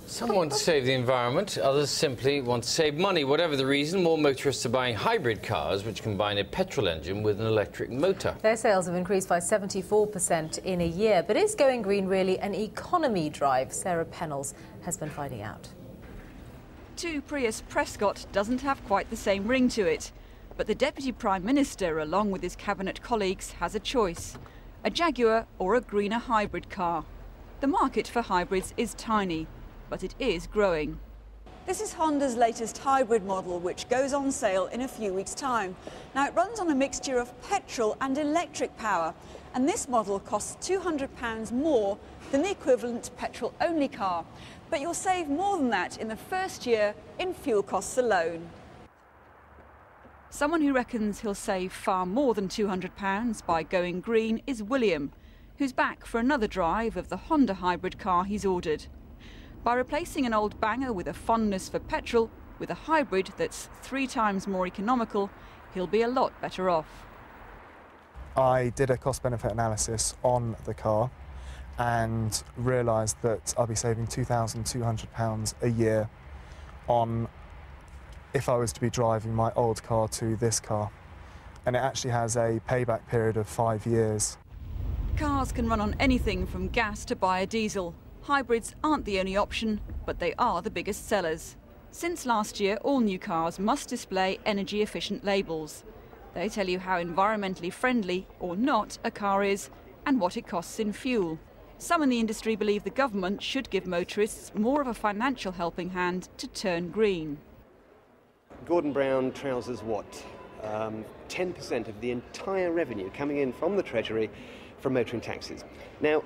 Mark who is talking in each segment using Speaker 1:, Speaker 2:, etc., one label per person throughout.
Speaker 1: Some want to save the environment, others simply want to save money. Whatever the reason, more motorists are buying hybrid cars which combine a petrol engine with an electric motor.
Speaker 2: Their sales have increased by 74% in a year. But is going green really an economy drive? Sarah Pennells has been finding out.
Speaker 3: 2 Prius Prescott doesn't have quite the same ring to it. But the Deputy Prime Minister, along with his cabinet colleagues, has a choice: a Jaguar or a greener hybrid car. The market for hybrids is tiny, but it is growing.
Speaker 4: This is Honda's latest hybrid model, which goes on sale in a few weeks' time. Now, it runs on a mixture of petrol and electric power, and this model costs £200 more than the equivalent petrol-only car. But you'll save more than that in the first year in fuel costs alone.
Speaker 3: Someone who reckons he'll save far more than £200 by going green is William, who's back for another drive of the Honda hybrid car he's ordered. By replacing an old banger with a fondness for petrol with a hybrid that's 3 times more economical, he'll be a lot better off.
Speaker 5: I did a cost-benefit analysis on the car and realised that I'll be saving £2,200 a year on if I was to be driving my old car to this car. And it actually has a payback period of 5 years.
Speaker 3: Cars can run on anything from gas to biodiesel. Hybrids aren't the only option, but they are the biggest sellers. Since last year, all new cars must display energy-efficient labels. They tell you how environmentally friendly or not a car is and what it costs in fuel. Some in the industry believe the government should give motorists more of a financial helping hand to turn green.
Speaker 6: Gordon Brown trouses what? 10% of the entire revenue coming in from the Treasury from motoring taxes. Now,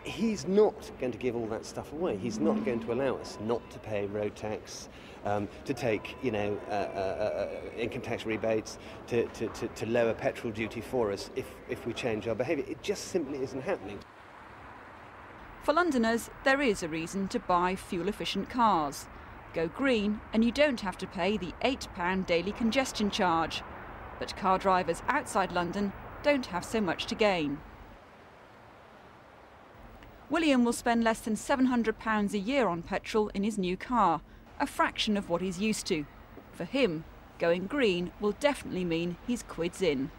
Speaker 6: he's not going to give all that stuff away. He's not going to allow us not to pay road tax, to take, income tax rebates, to lower petrol duty for us if we change our behaviour. It just simply isn't happening.
Speaker 3: For Londoners, there is a reason to buy fuel-efficient cars. Go green and you don't have to pay the £8 daily congestion charge. But car drivers outside London don't have so much to gain. William will spend less than £700 a year on petrol in his new car, a fraction of what he's used to. For him, going green will definitely mean he's quids in.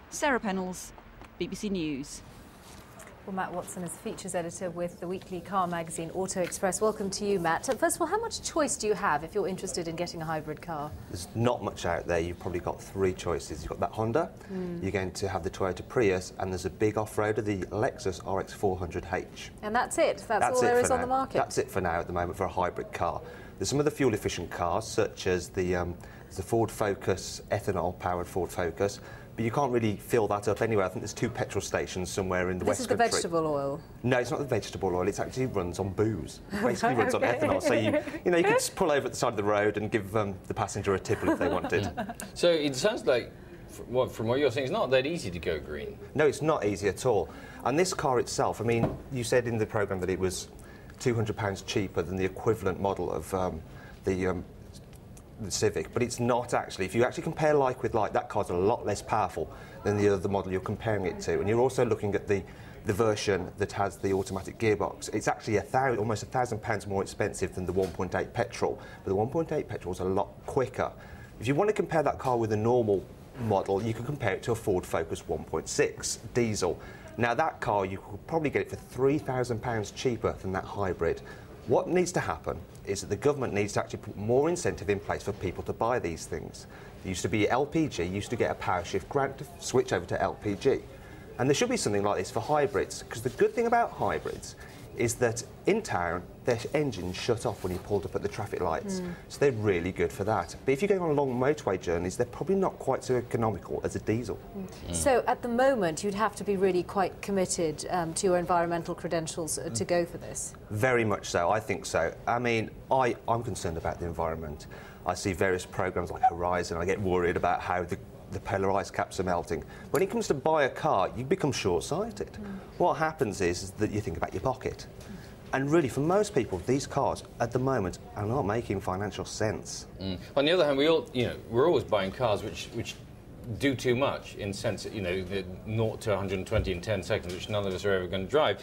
Speaker 3: Sarah Pennells, BBC News.
Speaker 2: Well, Matt Watson is features editor with the weekly car magazine Auto Express. Welcome to you, Matt. First of all, how much choice do you have if you're interested in getting a hybrid car?
Speaker 7: There's not much out there. You've probably got 3 choices. You've got that Honda, you're going to have the Toyota Prius, and there's a big off-roader, the Lexus RX 400h.
Speaker 2: And that's it? That's all there is on the market?
Speaker 7: That's it for now at the moment for a hybrid car. There's some of the fuel-efficient cars, such as the Ford Focus, ethanol-powered Ford Focus, but you can't really fill that up anywhere. I think there's 2 petrol stations somewhere in the West Country.
Speaker 2: This is the vegetable oil?
Speaker 7: No, it's not the vegetable oil. It actually runs on booze. It basically runs on ethanol. So you could just pull over at the side of the road and give the passenger a tipple if they wanted.
Speaker 1: So it sounds like, from what you're saying, it's not that easy to go green.
Speaker 7: No, it's not easy at all. And this car itself, I mean, you said in the programme that it was £200 cheaper than the equivalent model of the Civic, but it's not actually. If you actually compare like with like, that car's a lot less powerful than the other model you're comparing it to, and you're also looking at the version that has the automatic gearbox. It's actually almost £1,000 more expensive than the 1.8 petrol, but the 1.8 petrol is a lot quicker. If you want to compare that car with a normal model, you can compare it to a Ford Focus 1.6 diesel. Now that car, you could probably get it for £3,000 cheaper than that hybrid. What needs to happen is that the government needs to actually put more incentive in place for people to buy these things. There used to be LPG, used to get a power shift grant to switch over to LPG. And there should be something like this for hybrids, because the good thing about hybrids is that in town, their engines shut off when you pulled up at the traffic lights. So they're really good for that. But if you're going on long motorway journeys, they're probably not quite so economical as a diesel.
Speaker 2: So at the moment, you'd have to be really quite committed to your environmental credentials to go for this? Very
Speaker 7: much so, I think so. I mean, I'm concerned about the environment. I see various programmes like Horizon, I get worried about how the polar ice caps are melting. When it comes to buy a car, you become short-sighted. What happens is that you think about your pocket. And really, for most people, these cars, at the moment, are not making financial sense.
Speaker 1: On the other hand, we're always buying cars which do too much in sense, you know, the 0 to 120 in 10 seconds, which none of us are ever going to drive.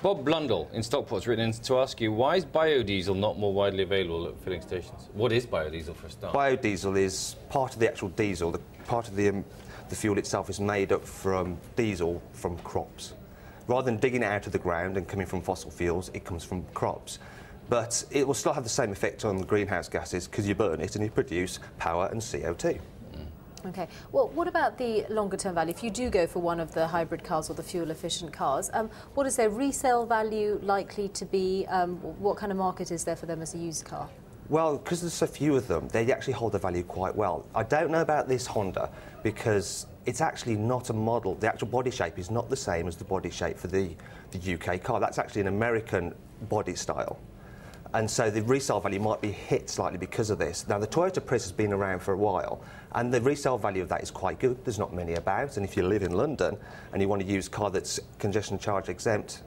Speaker 1: Bob Blundell in Stockport's written in to ask you, why is biodiesel not more widely available at filling stations? What is biodiesel for a start?
Speaker 7: Biodiesel is part of the actual diesel. Part of the fuel itself is made up from diesel from crops. Rather than digging it out of the ground and coming from fossil fuels, it comes from crops. But it will still have the same effect on the greenhouse gases because you burn it and you produce power and CO2.
Speaker 2: OK. Well, what about the longer-term value? If you do go for one of the hybrid cars or the fuel-efficient cars, what is their resale value likely to be? What kind of market is there for them as a used car?
Speaker 7: Well, because there's so few of them, they actually hold their value quite well. I don't know about this Honda because it's actually not a model. The actual body shape is not the same as the body shape for the UK car. That's actually an American body style. And so the resale value might be hit slightly because of this. Now, the Toyota Prius has been around for a while, and the resale value of that is quite good. There's not many about, and if you live in London and you want to use a car that's congestion charge exempt,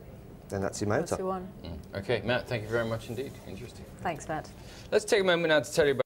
Speaker 7: then that's your motor.
Speaker 2: That's the one.
Speaker 1: OK, Matt, thank you very much indeed. Interesting.
Speaker 2: Thanks, Matt.
Speaker 1: Let's take a moment now to tell you about